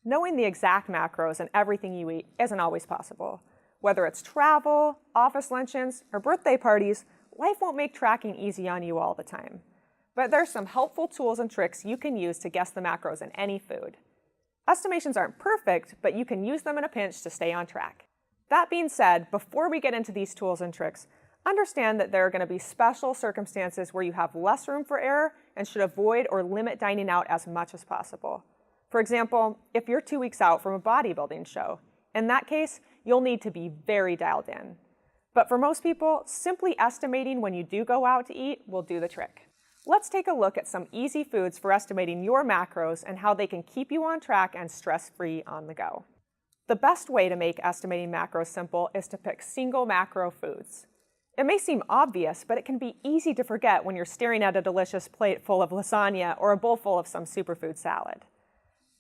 Knowing the exact macros in everything you eat isn't always possible. Whether it's travel, office luncheons, or birthday parties, life won't make tracking easy on you all the time. But there's some helpful tools and tricks you can use to guess the macros in any food. Estimations aren't perfect, but you can use them in a pinch to stay on track. That being said, before we get into these tools and tricks, understand that there are going to be special circumstances where you have less room for error and should avoid or limit dining out as much as possible. For example, if you're 2 weeks out from a bodybuilding show, in that case, you'll need to be very dialed in. But for most people, simply estimating when you do go out to eat will do the trick. Let's take a look at some easy foods for estimating your macros and how they can keep you on track and stress-free on the go. The best way to make estimating macros simple is to pick single macro foods. It may seem obvious, but it can be easy to forget when you're staring at a delicious plate full of lasagna or a bowl full of some superfood salad.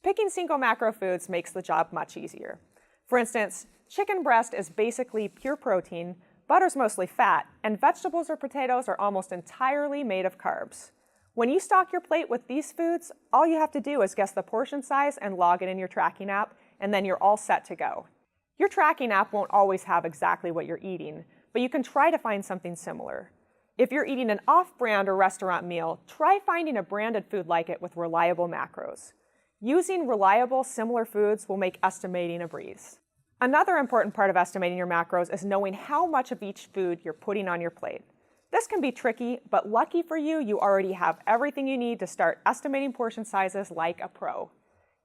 Picking single macro foods makes the job much easier. For instance, chicken breast is basically pure protein, butter's mostly fat, and vegetables or potatoes are almost entirely made of carbs. When you stock your plate with these foods, all you have to do is guess the portion size and log it in your tracking app, and then you're all set to go. Your tracking app won't always have exactly what you're eating, but you can try to find something similar. If you're eating an off-brand or restaurant meal, try finding a branded food like it with reliable macros. Using reliable, similar foods will make estimating a breeze. Another important part of estimating your macros is knowing how much of each food you're putting on your plate. This can be tricky, but lucky for you, you already have everything you need to start estimating portion sizes like a pro.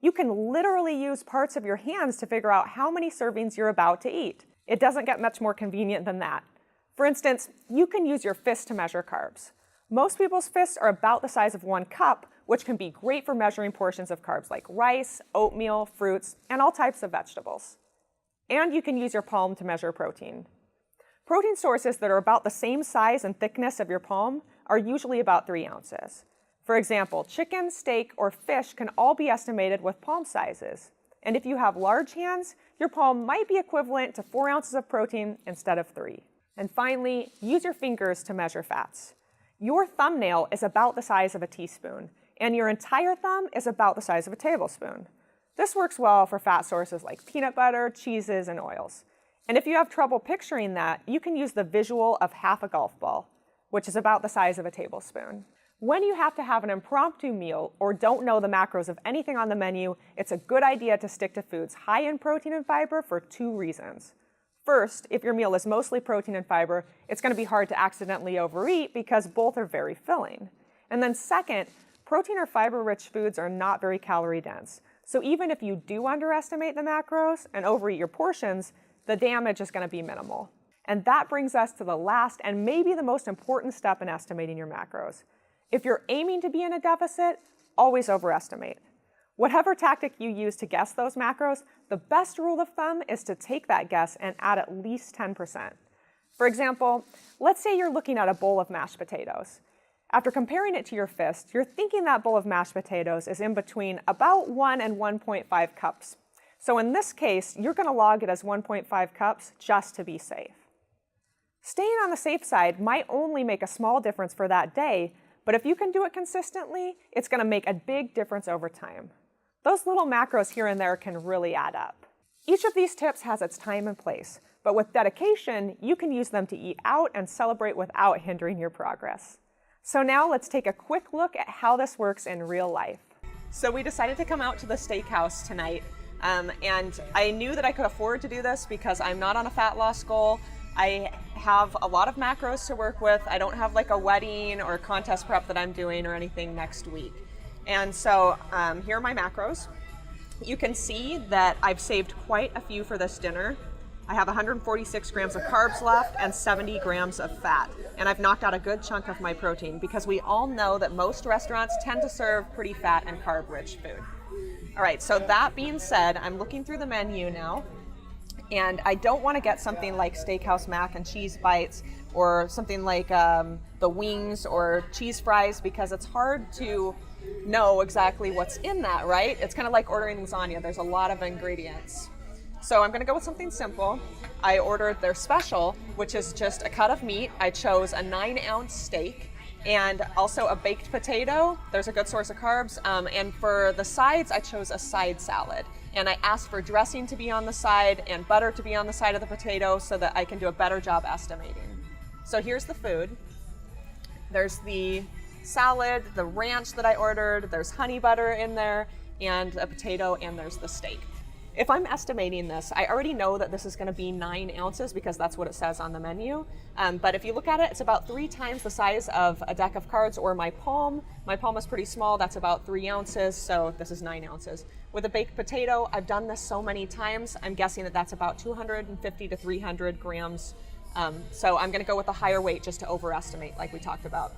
You can literally use parts of your hands to figure out how many servings you're about to eat. It doesn't get much more convenient than that. For instance, you can use your fist to measure carbs. Most people's fists are about the size of 1 cup, which can be great for measuring portions of carbs like rice, oatmeal, fruits, and all types of vegetables. And you can use your palm to measure protein. Protein sources that are about the same size and thickness of your palm are usually about 3 ounces. For example, chicken, steak, or fish can all be estimated with palm sizes. And if you have large hands, your palm might be equivalent to 4 ounces of protein instead of 3. And finally, use your fingers to measure fats. Your thumbnail is about the size of a teaspoon, and your entire thumb is about the size of a tablespoon. This works well for fat sources like peanut butter, cheeses, and oils. And if you have trouble picturing that, you can use the visual of half a golf ball, which is about the size of a tablespoon. When you have to have an impromptu meal or don't know the macros of anything on the menu, it's a good idea to stick to foods high in protein and fiber for 2 reasons. First, if your meal is mostly protein and fiber, it's going to be hard to accidentally overeat because both are very filling. And then second, protein or fiber-rich foods are not very calorie dense. So even if you do underestimate the macros and overeat your portions, the damage is going to be minimal. And that brings us to the last and maybe the most important step in estimating your macros. If you're aiming to be in a deficit, always overestimate. Whatever tactic you use to guess those macros, the best rule of thumb is to take that guess and add at least 10%. For example, let's say you're looking at a bowl of mashed potatoes. After comparing it to your fist, you're thinking that bowl of mashed potatoes is in between about 1 and 1.5 cups. So in this case, you're going to log it as 1.5 cups just to be safe. Staying on the safe side might only make a small difference for that day, but if you can do it consistently, it's going to make a big difference over time. Those little macros here and there can really add up. Each of these tips has its time and place, but with dedication, you can use them to eat out and celebrate without hindering your progress. So now let's take a quick look at how this works in real life. So we decided to come out to the steakhouse tonight, and I knew that I could afford to do this because I'm not on a fat loss goal. I have a lot of macros to work with. I don't have like a wedding or contest prep that I'm doing or anything next week. And so here are my macros. You can see that I've saved quite a few for this dinner. I have 146 grams of carbs left and 70 grams of fat. And I've knocked out a good chunk of my protein because we all know that most restaurants tend to serve pretty fat and carb-rich food. All right, so that being said, I'm looking through the menu now. And I don't want to get something like steakhouse mac and cheese bites or something like the wings or cheese fries because it's hard to know exactly what's in that, right? It's kind of like ordering lasagna. There's a lot of ingredients. So I'm gonna go with something simple. I ordered their special, which is just a cut of meat. I chose a 9-ounce steak and also a baked potato. There's a good source of carbs. And for the sides, I chose a side salad. And I asked for dressing to be on the side and butter to be on the side of the potato so that I can do a better job estimating. So here's the food. There's the salad, the ranch that I ordered, there's honey butter in there, and a potato, and there's the steak. If I'm estimating this, I already know that this is going to be 9 ounces because that's what it says on the menu. But if you look at it, it's about 3 times the size of a deck of cards or my palm. My palm is pretty small, that's about 3 ounces, so this is 9 ounces. With a baked potato, I've done this so many times, I'm guessing that that's about 250 to 300 grams. So I'm going to go with a higher weight just to overestimate like we talked about.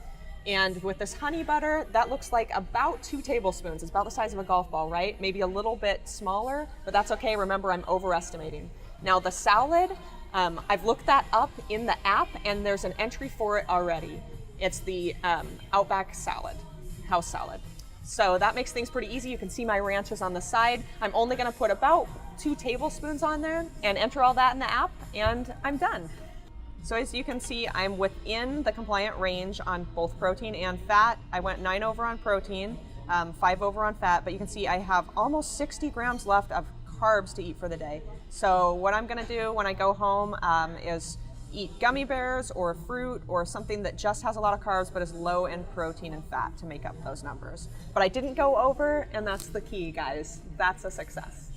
And with this honey butter, that looks like about 2 tablespoons. It's about the size of a golf ball, right? Maybe a little bit smaller, but that's okay. Remember, I'm overestimating. Now the salad, I've looked that up in the app and there's an entry for it already. It's the Outback salad, house salad. So that makes things pretty easy. You can see my ranches on the side. I'm only gonna put about 2 tablespoons on there and enter all that in the app and I'm done. So as you can see, I'm within the compliant range on both protein and fat. I went 9 over on protein, 5 over on fat, but you can see I have almost 60 grams left of carbs to eat for the day. So what I'm gonna do when I go home is eat gummy bears or fruit or something that just has a lot of carbs but is low in protein and fat to make up those numbers. But I didn't go over, and that's the key, guys. That's a success.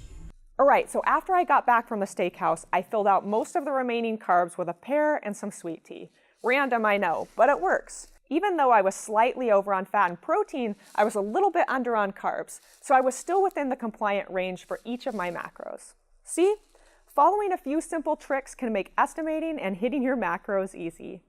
All right, so after I got back from the steakhouse, I filled out most of the remaining carbs with a pear and some sweet tea. Random, I know, but it works. Even though I was slightly over on fat and protein, I was a little bit under on carbs, so I was still within the compliant range for each of my macros. See? Following a few simple tricks can make estimating and hitting your macros easy.